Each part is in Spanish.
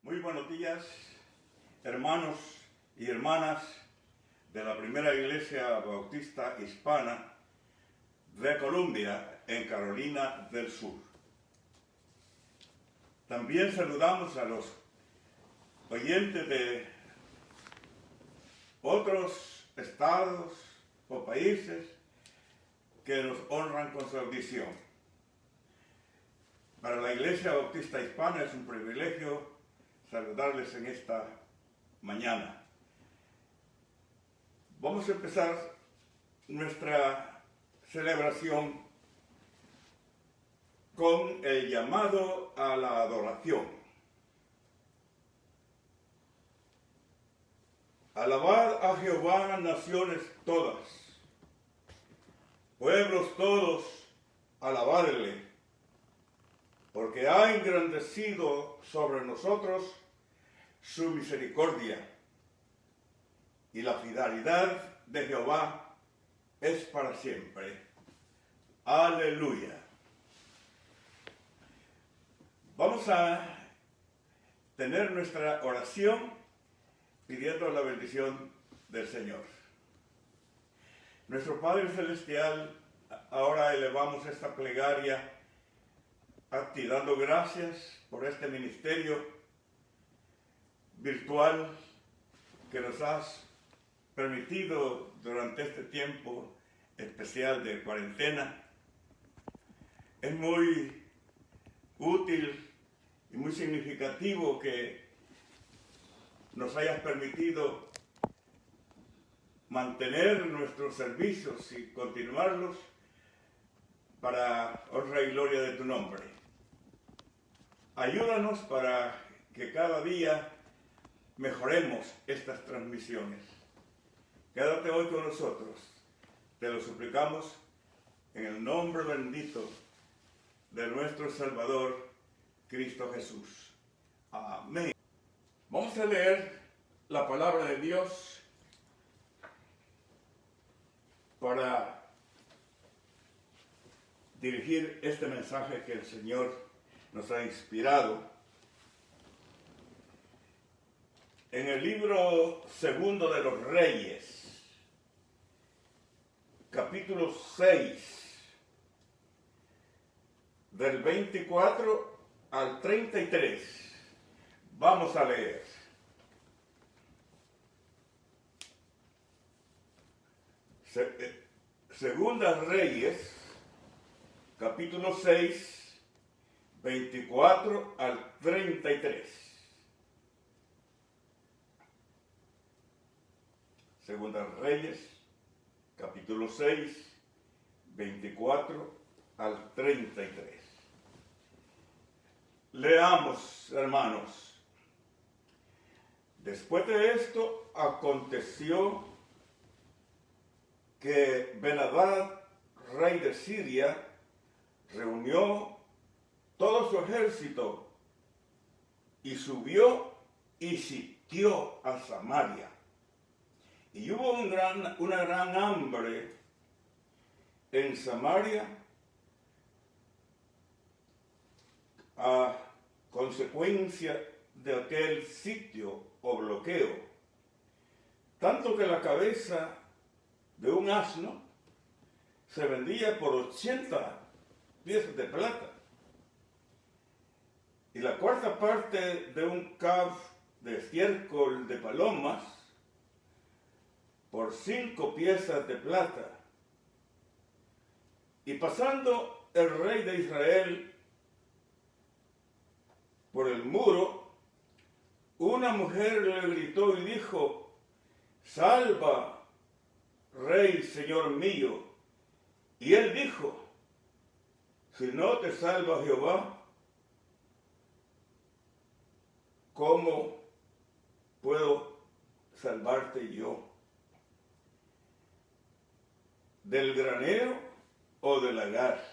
Muy buenos días, hermanos y hermanas de la primera iglesia bautista hispana de Columbia, en Carolina del Sur. También saludamos a los oyentes de otros estados o países que nos honran con su audición. Para la iglesia bautista hispana es un privilegio saludarles en esta mañana. Vamos a empezar nuestra celebración con el llamado a la adoración. Alabad a Jehová, naciones todas, pueblos todos, alabadle, porque ha engrandecido sobre nosotros su misericordia, y la fidelidad de Jehová es para siempre. Aleluya. Vamos a tener nuestra oración pidiendo la bendición del Señor. Nuestro Padre Celestial, ahora elevamos esta plegaria a ti, dando gracias por este ministerio virtual que nos has permitido durante este tiempo especial de cuarentena. Es muy útil y muy significativo que nos hayas permitido mantener nuestros servicios y continuarlos para honra y gloria de tu nombre. Ayúdanos para que cada día mejoremos estas transmisiones. Quédate hoy con nosotros. Te lo suplicamos en el nombre bendito de nuestro Salvador, Cristo Jesús. Amén. Vamos a leer la palabra de Dios para dirigir este mensaje que el Señor nos ha inspirado. En el libro segundo de los Reyes, capítulo 6, del 24 al 33, vamos a leer. Segunda Reyes, capítulo 6, 24 al 33. Segunda Reyes, capítulo 6, 24 al 33. Leamos, hermanos. Después de esto, aconteció que Ben-Hadad, rey de Siria, reunió todo su ejército y subió y sitió a Samaria. Y hubo una gran hambre en Samaria a consecuencia de aquel sitio o bloqueo, tanto que la cabeza de un asno se vendía por 80 piezas de plata, y la cuarta parte de un caf de estiércol de palomas por 5 piezas de plata. Y pasando el rey de Israel por el muro, una mujer le gritó y dijo: salva, rey, señor mío. Y él dijo: si no te salva Jehová, ¿cómo puedo salvarte yo? ¿Del granero o del lagar?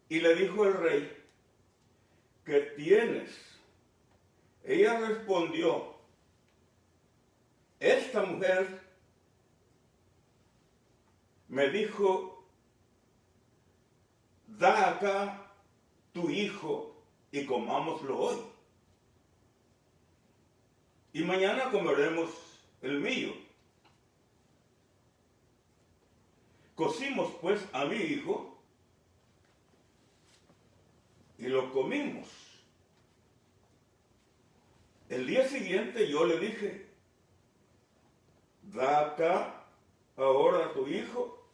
Y le dijo el rey: ¿qué tienes? Ella respondió: esta mujer me dijo: da acá tu hijo y comámoslo hoy. y mañana comeremos el mío. Cocimos pues a mi hijo y lo comimos. El día siguiente yo le dije, da acá ahora a tu hijo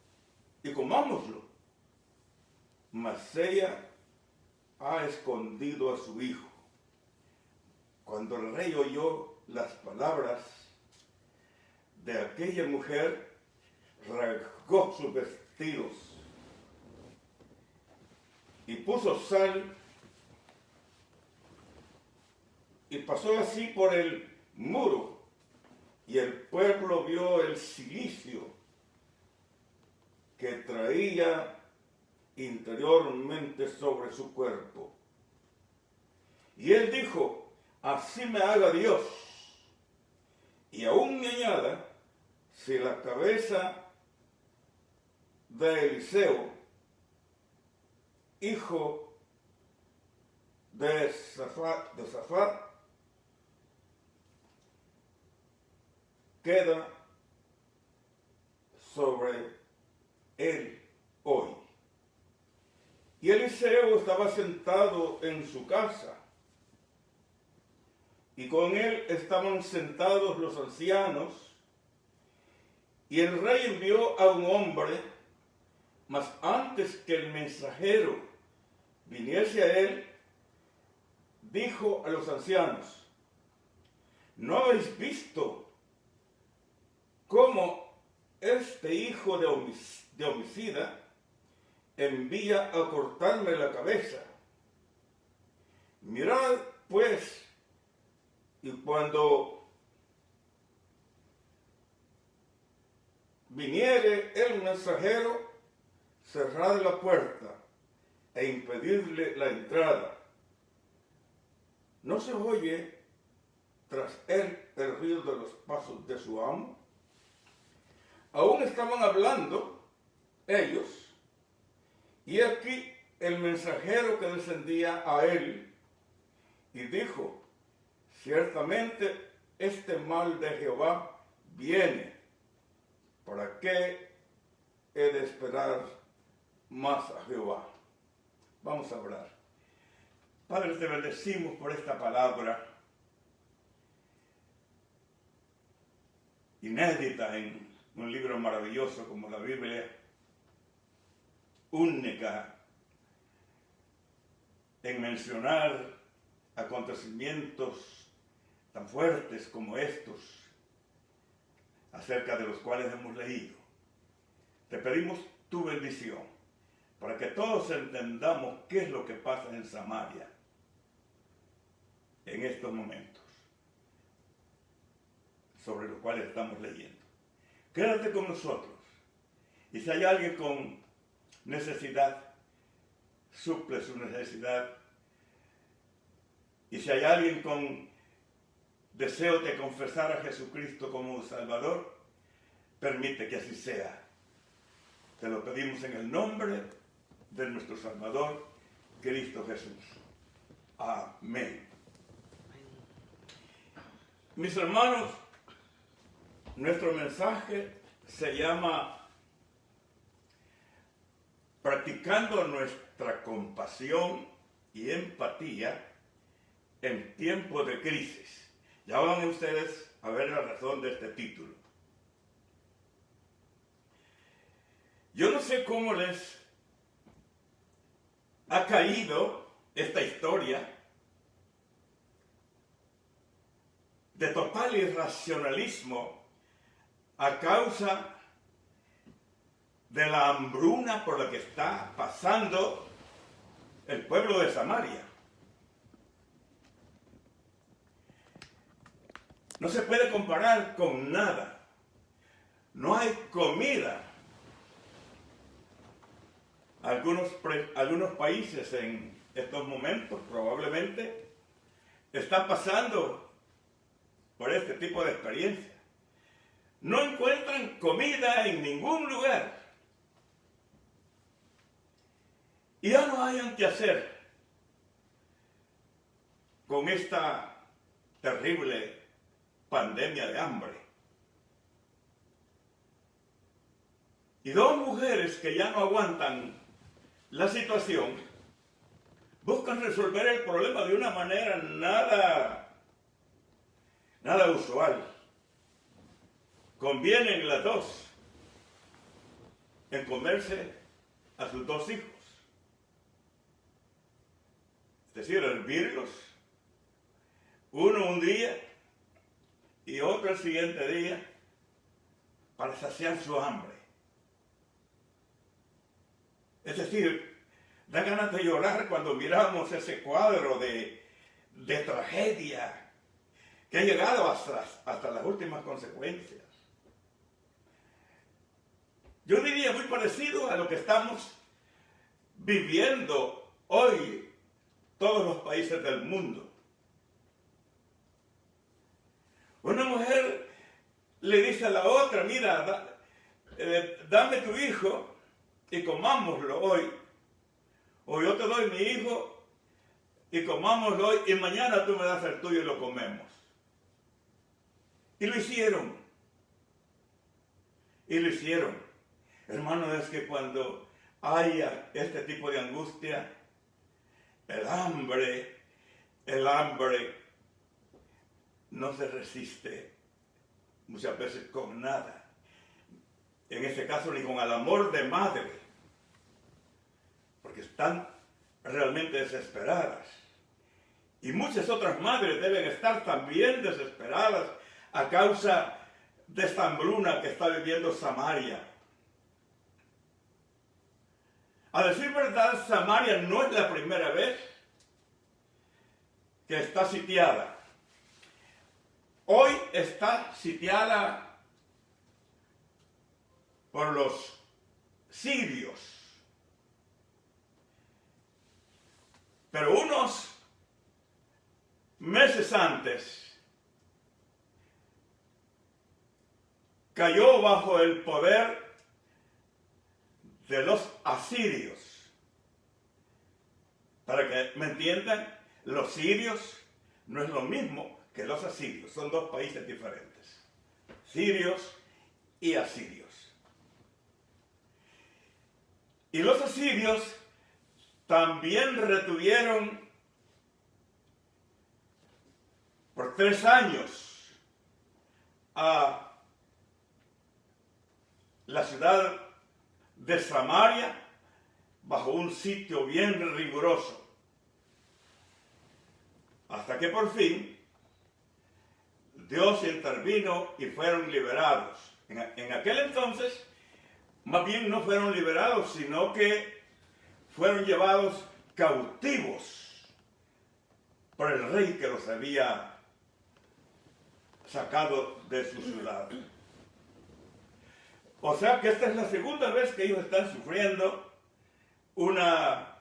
y comámoslo. Mas ella ha escondido a su hijo. Cuando el rey oyó las palabras de aquella mujer, rasgó sus vestidos y puso sal y pasó así por el muro, y el pueblo vio el cilicio que traía interiormente sobre su cuerpo. Y él dijo, así me haga Dios, y aún me añada, si la cabeza de Eliseo, hijo de Safat, queda sobre él hoy. Y Eliseo estaba sentado en su casa, y con él estaban sentados los ancianos, y el rey envió a un hombre, mas antes que el mensajero viniese a él, dijo a los ancianos, ¿no habéis visto cómo este hijo de homicida envía a cortarme la cabeza? Mirad pues, y cuando viniere el mensajero, cerrad la puerta e impedidle la entrada. ¿No se oye tras él el ruido de los pasos de su amo? Aún estaban hablando ellos, y aquí el mensajero que descendía a él, y dijo, ciertamente este mal de Jehová viene. ¿Para qué he de esperar más a Jehová? Vamos a orar. Padre, te bendecimos por esta palabra inédita en un libro maravilloso como la Biblia, única en mencionar acontecimientos tan fuertes como estos, acerca de los cuales hemos leído. Te pedimos tu bendición para que todos entendamos qué es lo que pasa en Samaria en estos momentos, sobre los cuales estamos leyendo. Quédate con nosotros, y si hay alguien con necesidad, suple su necesidad, y si hay alguien con deseo de confesar a Jesucristo como Salvador, permite que así sea. Te lo pedimos en el nombre de nuestro Salvador, Cristo Jesús. Amén. Mis hermanos, nuestro mensaje se llama Practicando nuestra compasión y empatía en tiempos de crisis. Ya van ustedes a ver la razón de este título. Yo no sé cómo les ha caído esta historia de total irracionalismo a causa de la hambruna por la que está pasando el pueblo de Samaria. No se puede comparar con nada. No hay comida. Algunos países en estos momentos probablemente están pasando por este tipo de experiencia. No encuentran comida en ningún lugar. Y ya no hayan que hacer con esta terrible pandemia de hambre. Y dos mujeres que ya no aguantan la situación buscan resolver el problema de una manera nada usual. Convienen las dos en comerse a sus dos hijos. Es decir, hervirlos, uno un día y otro el siguiente día, para saciar su hambre. Es decir, da ganas de llorar cuando miramos ese cuadro de tragedia que ha llegado hasta las últimas consecuencias. Yo diría muy parecido a lo que estamos viviendo hoy todos los países del mundo. Una mujer le dice a la otra, mira, dame tu hijo y comámoslo hoy. O yo te doy mi hijo y comámoslo hoy y mañana tú me das el tuyo y lo comemos. Y lo hicieron. Y lo hicieron. Hermano, es que cuando haya este tipo de angustia, el hambre no se resiste muchas veces con nada. En este caso ni con el amor de madre, porque están realmente desesperadas. Y muchas otras madres deben estar también desesperadas a causa de esta hambruna que está viviendo Samaria. A decir verdad, Samaria no es la primera vez que está sitiada. Hoy está sitiada por los sirios. Pero unos meses antes cayó bajo el poder de los asirios. Para que me entiendan, los sirios no es lo mismo que los asirios, son dos países diferentes, sirios y asirios. Y los asirios también retuvieron por 3 años a la ciudad de Samaria bajo un sitio bien riguroso, hasta que por fin Dios intervino y fueron liberados. En aquel entonces, más bien no fueron liberados, sino que fueron llevados cautivos por el rey que los había sacado de su ciudad. O sea que esta es la segunda vez que ellos están sufriendo una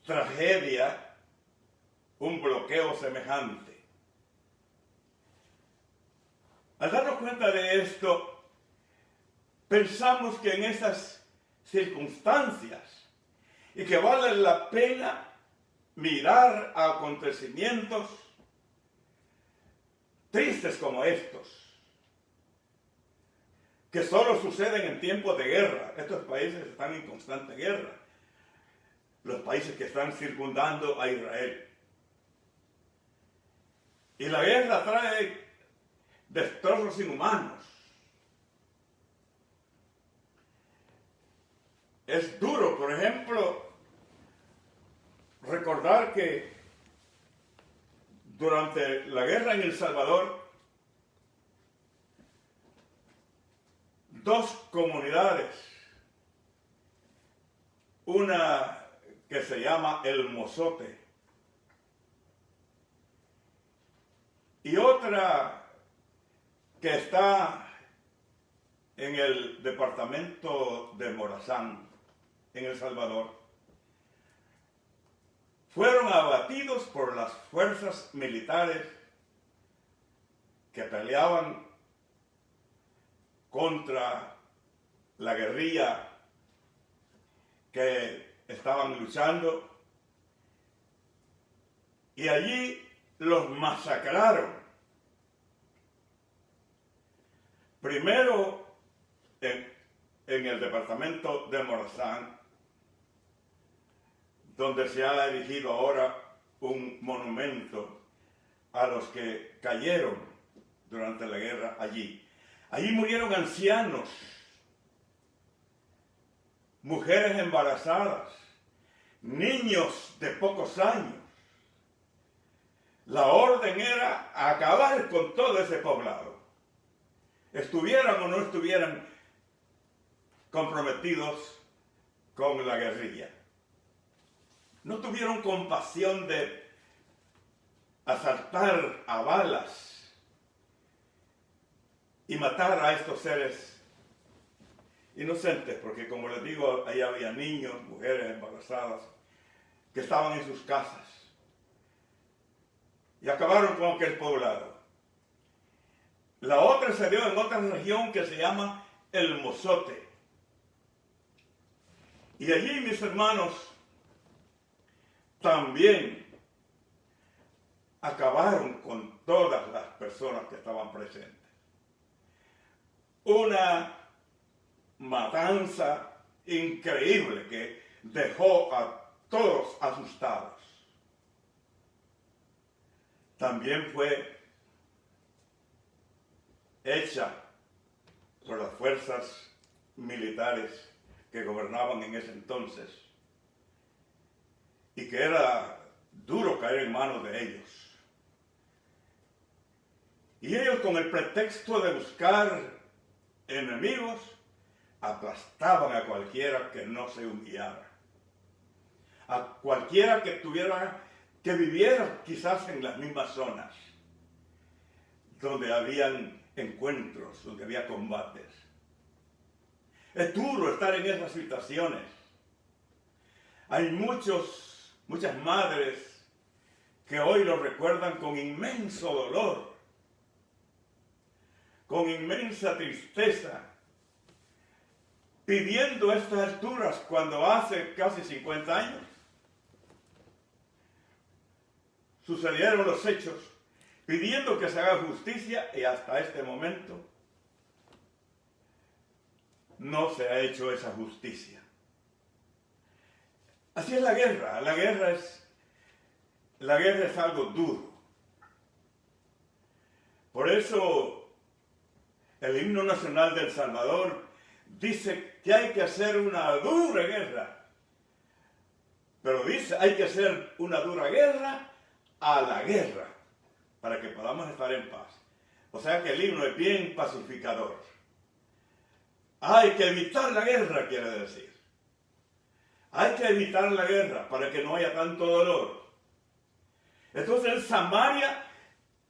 tragedia, un bloqueo semejante. Al darnos cuenta de esto, pensamos que en esas circunstancias y que vale la pena mirar a acontecimientos tristes como estos, que solo suceden en tiempos de guerra. Estos países están en constante guerra, los países que están circundando a Israel. Y la guerra trae destrozos inhumanos. Es duro, por ejemplo, recordar que durante la guerra en El Salvador, 2 comunidades, una que se llama El Mozote y otra que está en el departamento de Morazán, en El Salvador, fueron abatidos por las fuerzas militares que peleaban contra la guerrilla que estaban luchando, y allí los masacraron. primero en el departamento de Morazán, donde se ha erigido ahora un monumento a los que cayeron durante la guerra allí. Allí murieron ancianos, mujeres embarazadas, niños de pocos años. La orden era acabar con todo ese poblado, estuvieran o no estuvieran comprometidos con la guerrilla. No tuvieron compasión de asaltar a balas y matar a estos seres inocentes, porque como les digo, ahí había niños, mujeres embarazadas, que estaban en sus casas y acabaron con aquel poblado. La otra se dio en otra región que se llama El Mozote. Y allí, mis hermanos, también acabaron con todas las personas que estaban presentes. Una matanza increíble que dejó a todos asustados. También fue hecha por las fuerzas militares que gobernaban en ese entonces, y que era duro caer en manos de ellos. Y ellos, con el pretexto de buscar enemigos, aplastaban a cualquiera que no se humillara, a cualquiera que viviera quizás en las mismas zonas donde habían encuentros, donde había combates. Es duro estar en esas situaciones. Hay muchas madres que hoy lo recuerdan con inmenso dolor, con inmensa tristeza, pidiendo a estas alturas, cuando hace casi 50 años sucedieron los hechos, pidiendo que se haga justicia, y hasta este momento no se ha hecho esa justicia. Así es la guerra. La guerra es algo duro. Por eso el himno nacional de El Salvador dice que hay que hacer una dura guerra. Pero dice, hay que hacer una dura guerra a la guerra, para que podamos estar en paz. O sea que el himno es bien pacificador. Hay que evitar la guerra, quiere decir. Hay que evitar la guerra para que no haya tanto dolor. Entonces en Samaria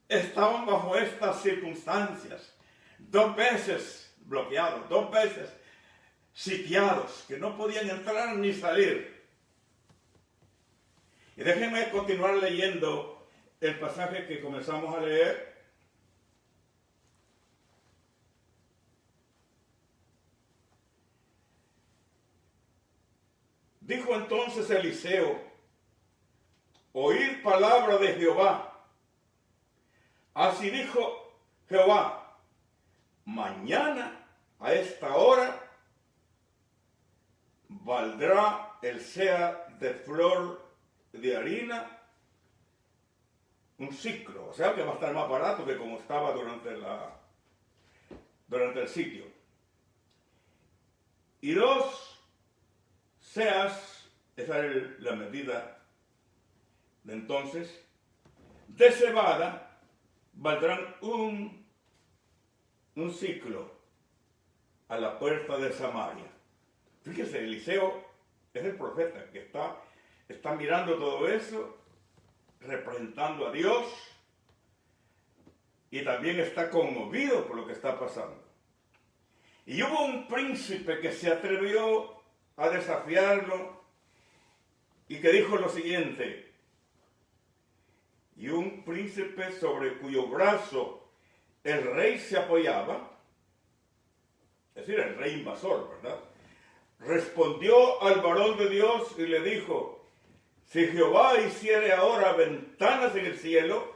estaban bajo estas circunstancias, 2 veces bloqueados, 2 veces sitiados, que no podían entrar ni salir. Y déjenme continuar leyendo el pasaje que comenzamos a leer. Dijo entonces Eliseo: oíd palabra de Jehová. Así dijo Jehová: mañana a esta hora valdrá el seah de flor de harina un siclo. O sea que va a estar más barato que como estaba durante el sitio. Y 2 seas, esa era la medida de entonces, de cebada valdrán un ciclo a la puerta de Samaria. Fíjese, Eliseo es el profeta que está mirando todo eso, representando a Dios, y también está conmovido por lo que está pasando. Y hubo un príncipe que se atrevió a desafiarlo y que dijo lo siguiente: y un príncipe sobre cuyo brazo el rey se apoyaba, es decir, el rey invasor, ¿verdad?, respondió al varón de Dios y le dijo: si Jehová hiciere ahora ventanas en el cielo,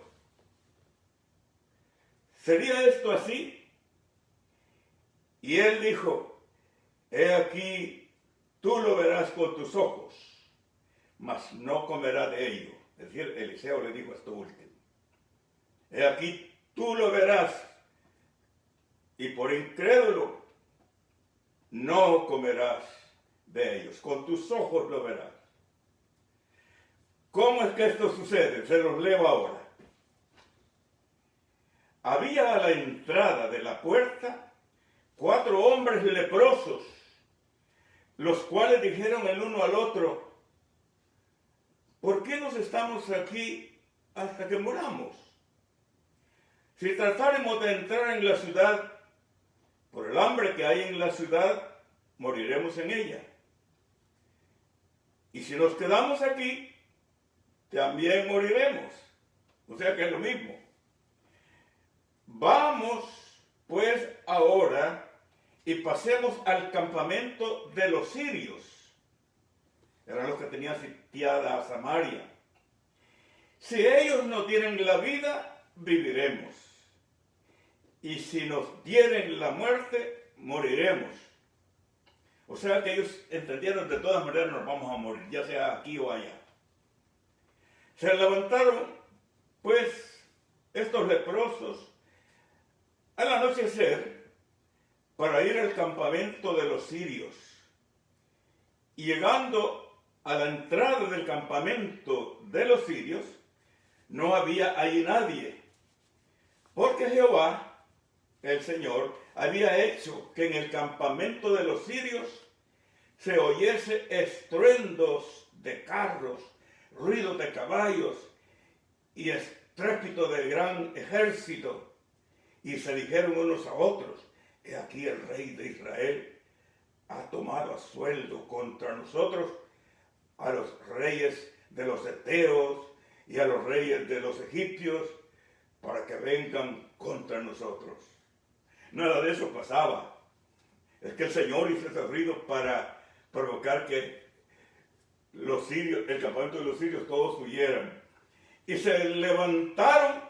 ¿sería esto así? Y él dijo, he aquí, tú lo verás con tus ojos, mas no comerás de ello. Es decir, Eliseo le dijo esto último. He aquí, tú lo verás, y por incrédulo no comerás de ellos. Con tus ojos lo verás. ¿Cómo es que esto sucede? Se los leo ahora. Había a la entrada de la puerta 4 hombres leprosos, los cuales dijeron el uno al otro, ¿por qué nos estamos aquí hasta que muramos? Si tratáremos de entrar en la ciudad, por el hambre que hay en la ciudad, moriremos en ella. Y si nos quedamos aquí, también moriremos. O sea que es lo mismo. Vamos, pues, ahora y pasemos al campamento de los sirios. Eran los que tenían sitiada a Samaria. Si ellos no tienen la vida, viviremos. Y si nos dieren la muerte, moriremos. O sea que ellos entendieron de todas maneras nos vamos a morir, ya sea aquí o allá. Se levantaron, pues, estos leprosos al anochecer para ir al campamento de los sirios. Y llegando a la entrada del campamento de los sirios, no había ahí nadie, porque Jehová, el Señor, había hecho que en el campamento de los sirios se oyese estruendos de carros, ruidos de caballos y estrépito de gran ejército. Y se dijeron unos a otros, he aquí el rey de Israel ha tomado a sueldo contra nosotros a los reyes de los heteos y a los reyes de los egipcios para que vengan contra nosotros. Nada de eso pasaba. Es que el Señor hizo ese ruido para provocar que los sirios, el campamento de los sirios, todos huyeran. Y se levantaron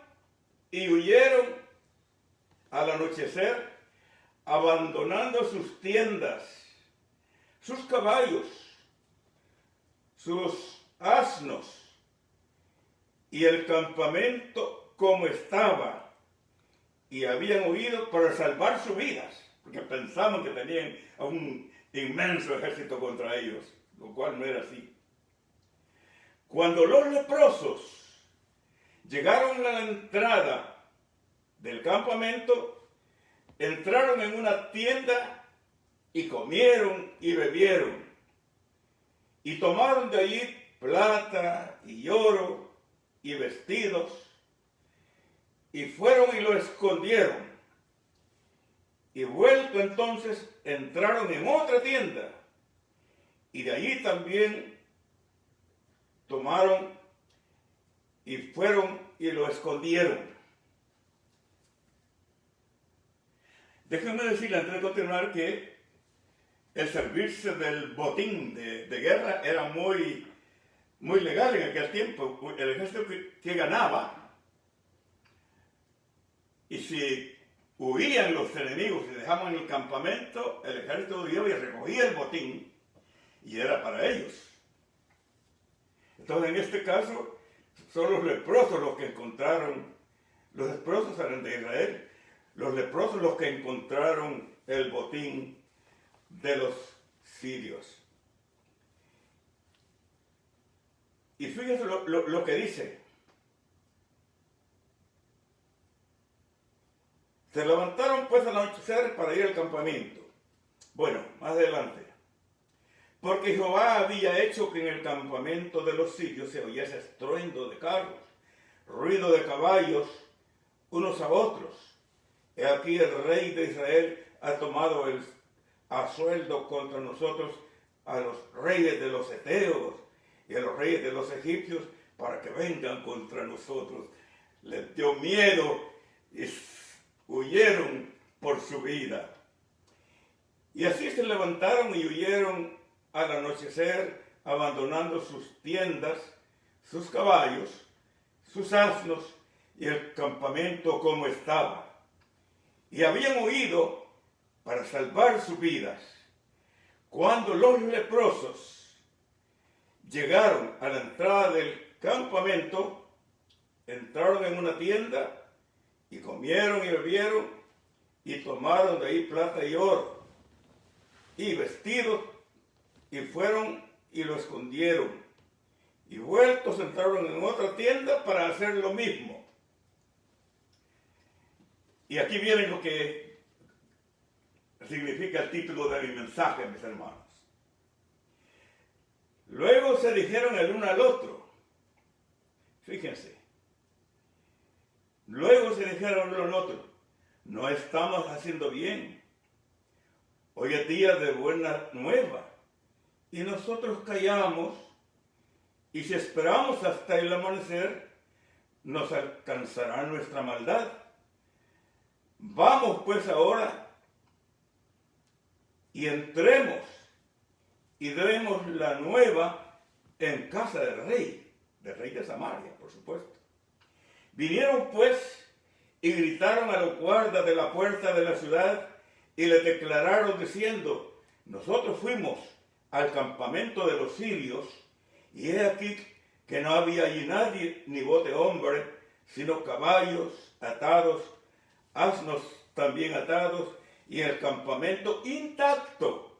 y huyeron al anochecer, abandonando sus tiendas, sus caballos, sus asnos y el campamento como estaba. Y habían huido para salvar sus vidas, porque pensaban que tenían a un inmenso ejército contra ellos, lo cual no era así. Cuando los leprosos llegaron a la entrada del campamento, entraron en una tienda y comieron y bebieron, y tomaron de allí plata y oro y vestidos, y fueron y lo escondieron. Y vuelto entonces, entraron en otra tienda, y de allí también tomaron y fueron y lo escondieron. Déjenme decirle antes de continuar que el servirse del botín de guerra era muy legal en aquel tiempo. El ejército que ganaba, y si huían los enemigos y dejaban el campamento, el ejército iba y recogía el botín y era para ellos. Entonces en este caso son los leprosos los que encontraron, los leprosos eran de Israel, los leprosos los que encontraron el botín de los sirios. Y fíjense lo que dice. Se levantaron pues al anochecer para ir al campamento. Bueno, más adelante. Porque Jehová había hecho que en el campamento de los sirios se oyese estruendo de carros, ruido de caballos, unos a otros. He aquí el rey de Israel ha tomado a sueldo contra nosotros a los reyes de los heteos y a los reyes de los egipcios para que vengan contra nosotros. Les dio miedo y huyeron por su vida. Y así se levantaron y huyeron al anochecer, abandonando sus tiendas, sus caballos, sus asnos y el campamento como estaba. Y habían huido para salvar sus vidas. Cuando los leprosos llegaron a la entrada del campamento, entraron en una tienda y comieron y bebieron y tomaron de ahí plata y oro y vestidos y fueron y lo escondieron. Y vueltos entraron en otra tienda para hacer lo mismo. Y aquí viene lo que significa el título de mi mensaje, mis hermanos. Luego se dijeron el uno al otro. Fíjense. Luego se dijeron el uno al otro. No estamos haciendo bien. Hoy es día de buena nueva. Y nosotros callamos. Y si esperamos hasta el amanecer, nos alcanzará nuestra maldad. Vamos pues ahora y entremos y demos la nueva en casa del rey de Samaria, por supuesto. Vinieron pues y gritaron a los guardas de la puerta de la ciudad y les declararon diciendo: nosotros fuimos al campamento de los sirios, y he aquí que no había allí nadie, ni voz de hombre, sino caballos atados, asnos también atados, y el campamento intacto.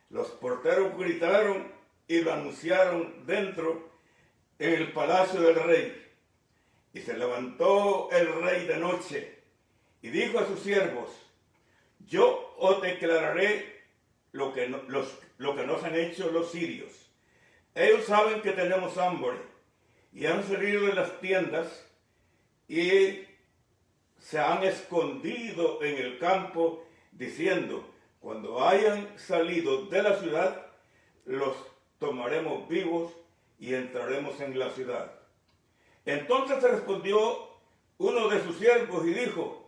Los porteros gritaron y lo anunciaron dentro en el palacio del rey. Y se levantó el rey de noche y dijo a sus siervos: yo os declararé lo que nos han hecho los sirios. Ellos saben que tenemos hambre y han salido de las tiendas y se han escondido en el campo diciendo: cuando hayan salido de la ciudad, los tomaremos vivos y entraremos en la ciudad. Entonces respondió uno de sus siervos y dijo: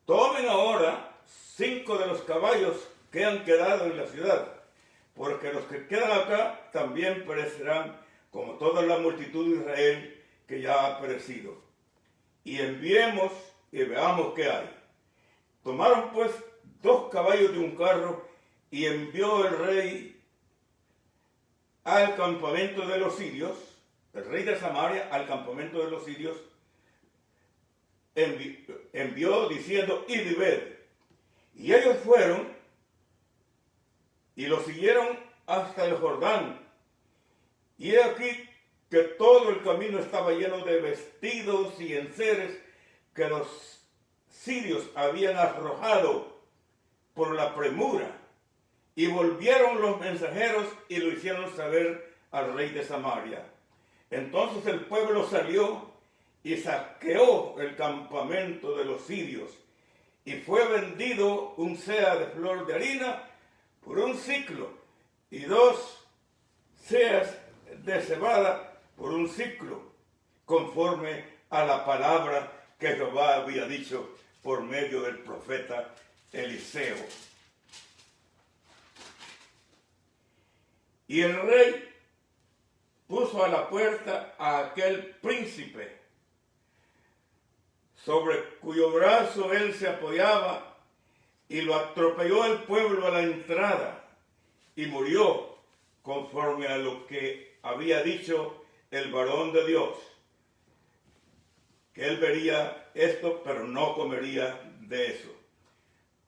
tomen ahora 5 de los caballos que han quedado en la ciudad, porque los que quedan acá también perecerán, como toda la multitud de Israel que ya ha perecido. Y enviemos y veamos qué hay. Tomaron pues 2 caballos de un carro y envió el rey al campamento de los sirios, el rey de Samaria al campamento de los sirios, envió diciendo: id y ved. Y ellos fueron y lo siguieron hasta el Jordán. Y he aquí que todo el camino estaba lleno de vestidos y enseres que los sirios habían arrojado por la premura. Y volvieron los mensajeros y lo hicieron saber al rey de Samaria. Entonces el pueblo salió y saqueó el campamento de los sirios. Y fue vendido un seah de flor de harina por un siclo, y 2 seas de cebada por un siclo, conforme a la palabra que Jehová había dicho por medio del profeta Eliseo. Y el rey puso a la puerta a aquel príncipe, sobre cuyo brazo él se apoyaba, y lo atropelló el pueblo a la entrada, y murió conforme a lo que había dicho el varón de Dios, que él vería esto, pero no comería de eso,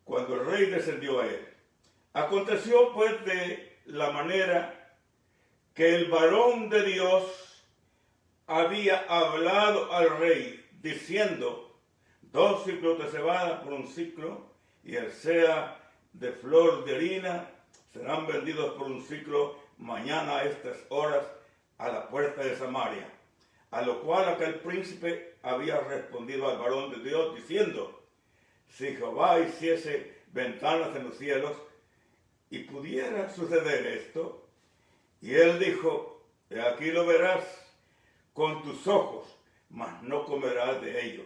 cuando el rey descendió a él. Aconteció pues de la manera que el varón de Dios había hablado al rey, diciendo: 2 siclos de cebada por un siclo, y el seah de flor de harina serán vendidos por un siclo mañana a estas horas a la puerta de Samaria. A lo cual aquel príncipe había respondido al varón de Dios diciendo: si Jehová hiciese ventanas en los cielos y pudiera suceder esto. Y él dijo: he aquí lo verás con tus ojos, mas no comerás de ello,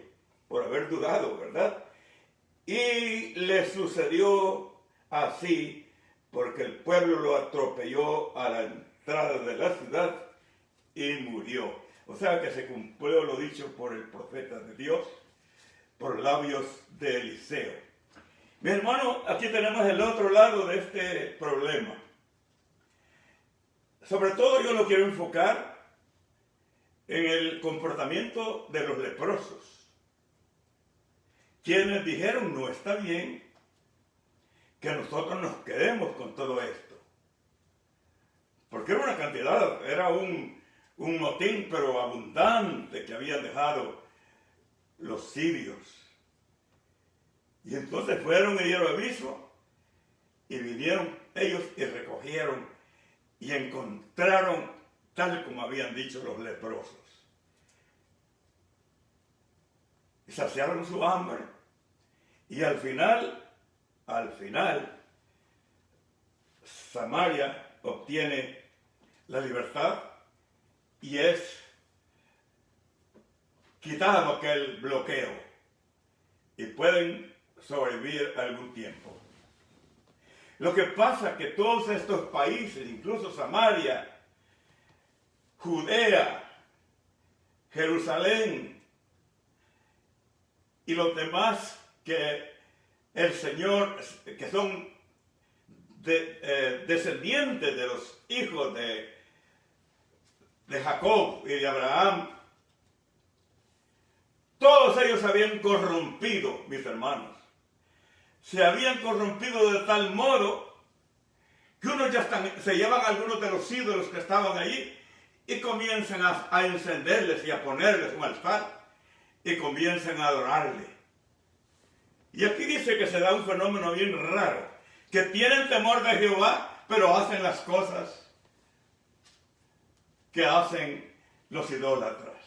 por haber dudado, ¿verdad? Y le sucedió así, porque el pueblo lo atropelló a la entrada de la ciudad y murió. O sea que se cumplió lo dicho por el profeta de Dios, por labios de Eliseo. Mi hermano, aquí tenemos el otro lado de este problema. Sobre todo yo lo quiero enfocar en el comportamiento de los leprosos, quienes dijeron no está bien que nosotros nos quedemos con todo esto. Porque era una cantidad, era un motín pero abundante que habían dejado los sirios. Y entonces fueron y dieron aviso y vinieron ellos y recogieron y encontraron tal como habían dicho los leprosos. Y saciaron su hambre y al final, Samaria obtiene la libertad y es quitado aquel bloqueo y pueden sobrevivir algún tiempo. Lo que pasa es que todos estos países, incluso Samaria, Judea, Jerusalén y los demás que el Señor, que son descendientes de los hijos de Jacob y de Abraham, todos ellos se habían corrompido, mis hermanos. Se habían corrompido de tal modo que unos ya se llevan algunos de los ídolos que estaban allí y comienzan a encenderles y a ponerles un altar y comienzan a adorarle. Y aquí dice que se da un fenómeno bien raro, que tienen temor de Jehová, pero hacen las cosas que hacen los idólatras.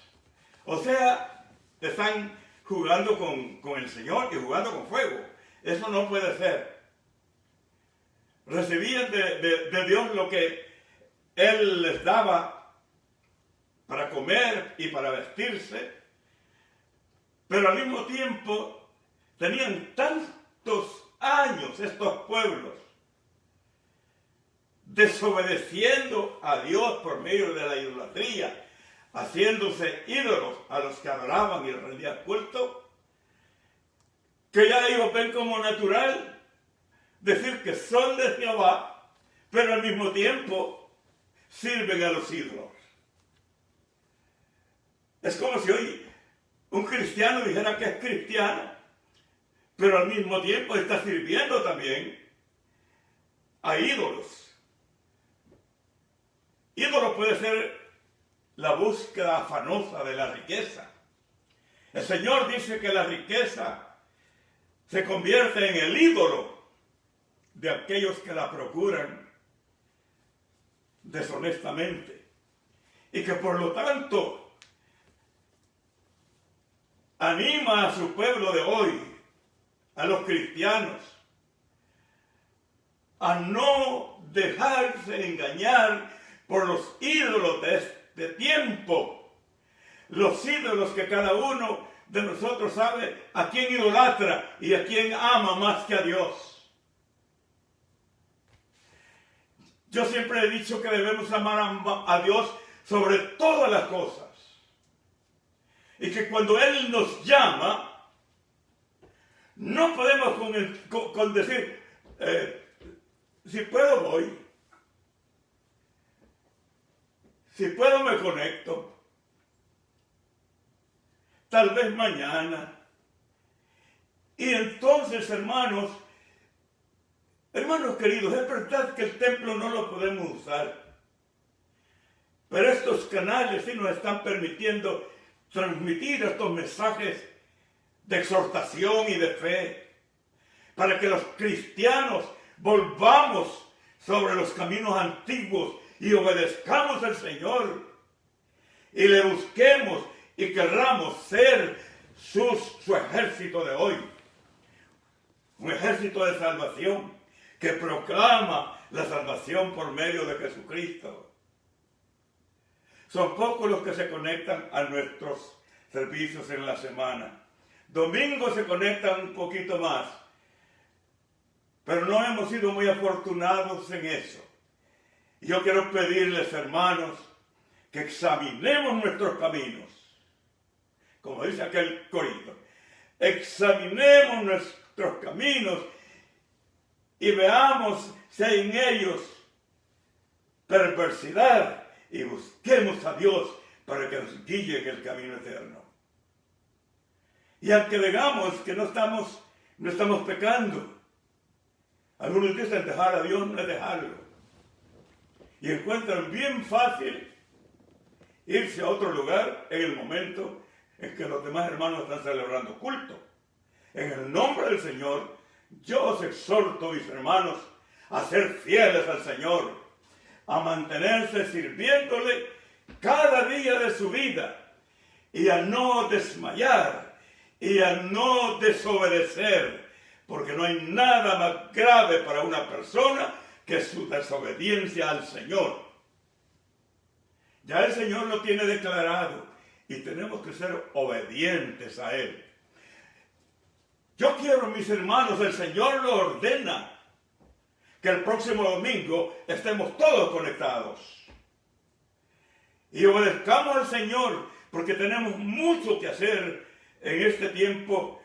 O sea, están jugando con el Señor y jugando con fuego. Eso no puede ser. Recibían de Dios lo que Él les daba para comer y para vestirse, pero al mismo tiempo tenían tantos años estos pueblos desobedeciendo a Dios por medio de la idolatría, haciéndose ídolos a los que adoraban y rendían culto, que ya ellos ven como natural decir que son de Jehová, pero al mismo tiempo sirven a los ídolos. Es como si hoy un cristiano dijera que es cristiano, pero al mismo tiempo está sirviendo también a ídolos. Ídolo puede ser la búsqueda afanosa de la riqueza. El Señor dice que la riqueza se convierte en el ídolo de aquellos que la procuran deshonestamente. Y que por lo tanto anima a su pueblo de hoy, a los cristianos, a no dejarse engañar por los ídolos de este tiempo. Los ídolos que cada uno de nosotros sabe a quién idolatra y a quién ama más que a Dios. Yo siempre he dicho que debemos amar a Dios sobre todas las cosas. Y que cuando Él nos llama, no podemos con decir, si puedo voy, si puedo me conecto, tal vez mañana. Y entonces, hermanos queridos, es verdad que el templo no lo podemos usar, pero estos canales sí nos están permitiendo transmitir estos mensajes de exhortación y de fe, para que los cristianos volvamos sobre los caminos antiguos y obedezcamos al Señor y le busquemos y querramos ser su ejército de hoy, un ejército de salvación que proclama la salvación por medio de Jesucristo. Son pocos los que se conectan a nuestros servicios en la semana. Domingo se conectan un poquito más, pero no hemos sido muy afortunados en eso. Y yo quiero pedirles, hermanos, que examinemos nuestros caminos. Como dice aquel corito, examinemos nuestros caminos y veamos si hay en ellos perversidad y busquemos a Dios para que nos guíe en el camino eterno. Y aunque digamos que no estamos pecando, algunos dicen dejar a Dios no es dejarlo. Y encuentran bien fácil irse a otro lugar en el momento en que los demás hermanos están celebrando culto. En el nombre del Señor, yo os exhorto, mis hermanos, a ser fieles al Señor, a mantenerse sirviéndole cada día de su vida y a no desmayar y a no desobedecer, porque no hay nada más grave para una persona que su desobediencia al Señor. Ya el Señor lo tiene declarado y tenemos que ser obedientes a Él. Yo quiero, mis hermanos, el Señor lo ordena, que el próximo domingo estemos todos conectados y obedezcamos al Señor, porque tenemos mucho que hacer en este tiempo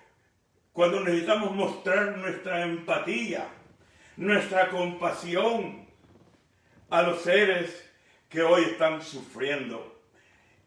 cuando necesitamos mostrar nuestra empatía, nuestra compasión a los seres que hoy están sufriendo.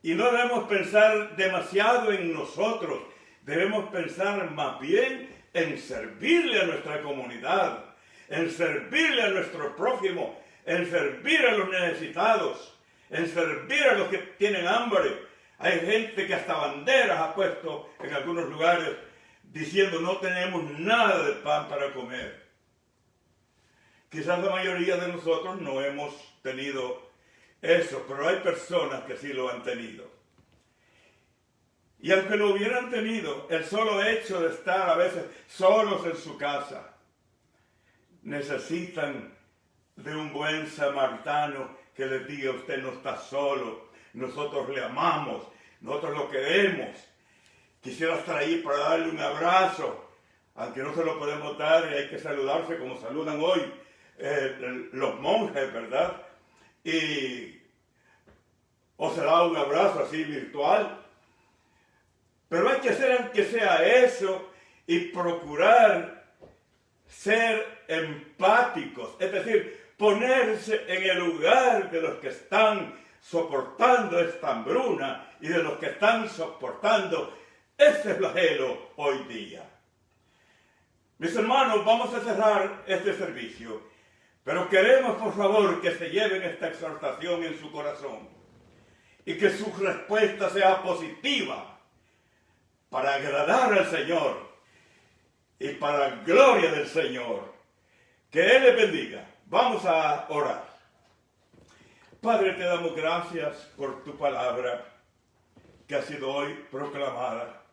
Y no debemos pensar demasiado en nosotros, debemos pensar más bien en servirle a nuestra comunidad, en servirle a nuestro prójimo, en servir a los necesitados, en servir a los que tienen hambre. Hay gente que hasta banderas ha puesto en algunos lugares diciendo no tenemos nada de pan para comer. Quizás la mayoría de nosotros no hemos tenido eso, pero hay personas que sí lo han tenido. Y aunque lo hubieran tenido, el solo hecho de estar a veces solos en su casa, necesitan de un buen samaritano que les diga: usted no está solo, nosotros le amamos, nosotros lo queremos. Quisiera estar ahí para darle un abrazo, aunque no se lo podemos dar y hay que saludarse como saludan hoy los monjes, ¿verdad? O se da un abrazo así virtual. Pero hay que hacer aunque sea eso y procurar ser empáticos, es decir, ponerse en el lugar de los que están soportando esta hambruna y de los que están soportando este flagelo hoy día. Mis hermanos, vamos a cerrar este servicio, pero queremos, por favor, que se lleven esta exhortación en su corazón y que su respuesta sea positiva para agradar al Señor y para la gloria del Señor. Que Él le bendiga. Vamos a orar. Padre, te damos gracias por tu palabra que ha sido hoy proclamada.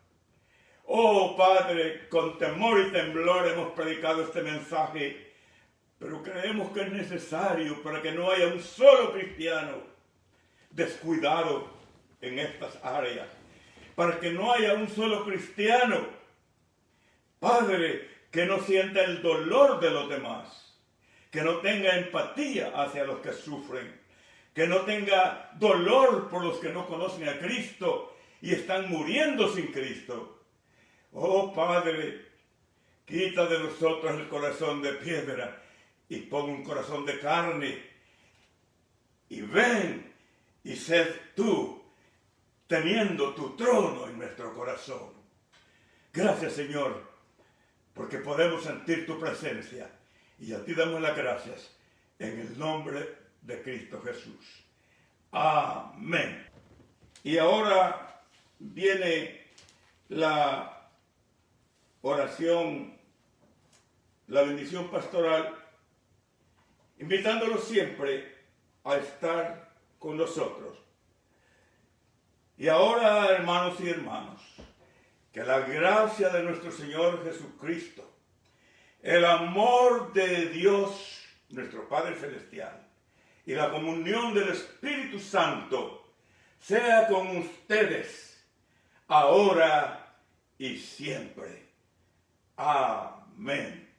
Oh Padre, con temor y temblor hemos predicado este mensaje, pero creemos que es necesario para que no haya un solo cristiano descuidado en estas áreas, para que no haya un solo cristiano, Padre, que no sienta el dolor de los demás, que no tenga empatía hacia los que sufren, que no tenga dolor por los que no conocen a Cristo y están muriendo sin Cristo. Oh Padre, quita de nosotros el corazón de piedra y pon un corazón de carne. Y ven y sed tú teniendo tu trono en nuestro corazón. Gracias, Señor, porque podemos sentir tu presencia. Y a ti damos las gracias en el nombre de Cristo Jesús. Amén. Y ahora viene la oración, la bendición pastoral, invitándolos siempre a estar con nosotros. Y ahora, hermanos y hermanas, que la gracia de nuestro Señor Jesucristo, el amor de Dios, nuestro Padre Celestial, y la comunión del Espíritu Santo sea con ustedes, ahora y siempre. Amén.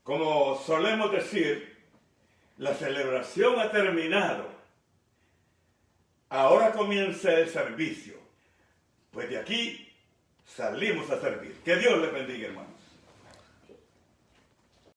Como solemos decir, la celebración ha terminado. Ahora comienza el servicio. Pues de aquí salimos a servir. Que Dios les bendiga, hermanos.